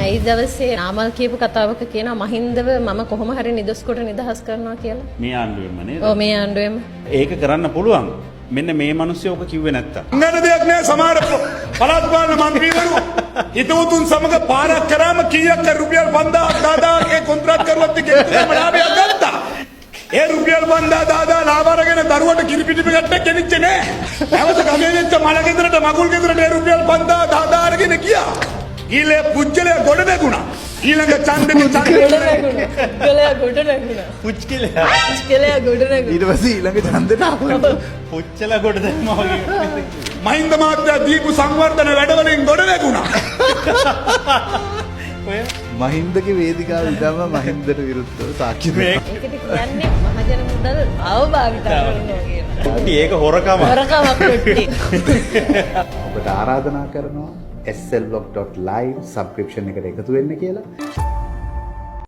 ඒ දවසේ නාමල් කියපු කතාවක කියනවා මහින්දව මම කොහොම හරි නිදොස් කොට නිදහස් කරනවා කියලා. මේ ආණ්ඩුවෙම නේද? ඔව් මේ ආණ්ඩුවෙම. ඒක කරන්න පුළුවන්. මෙන්න මේ මිනිස්සු ඔක කිව්වේ නැත්තම්. නේද දෙයක් නෑ සමහර පළාත් පාලන මන්ත්‍රීවරු හිතවතුන් සමග පාරක් කරාම කීයක් රුපියල් 5000 ඒ කොන්ත්‍රාත් කරුවත් එක්ක එකම ලාභයක් ගත්තා. ඒ රුපියල් 5000 ලාභ අරගෙන දරුවට කිරිපිටි ගන්න කෙනෙච්ච නෑ. නැවත ගමේ වෙච්ච මල ගෙදරට මගුල් ගෙදරට ඒ රුපියල් 5000 අරගෙන ගියා. ඊළඟ පුච්චලේ ගොඩ නැගුණා. ඊළඟ ඡන්දෙ ගලයා ගොඩ නැගුණා. පුච්චිලා. ගලයා ගොඩ නැගුණා. ඊට පස්සේ ඊළඟ ඡන්දෙට ආපහු පුච්චලා කොට දැම්මා වගේ. මහින්ද මහත්තයා දීපු සංවර්ධන වැඩවලින් ගොඩ නැගුණා. ඔය මහින්දගේ වේදිකාව ඉදම මහින්දට විරුද්ධව සාක්ෂි දෙනවා. ඒකද කියන්නේ මහජන මුදල් අවභාවිත කරනවා කියලා. ඒක හොරකම. හොරකමක් කොට්ටි. ඔබට ආරාධනා කරනවා slblog.live සබ්ස්ක්‍රිප්ෂන් එකට එකතු වෙන්න කියලා.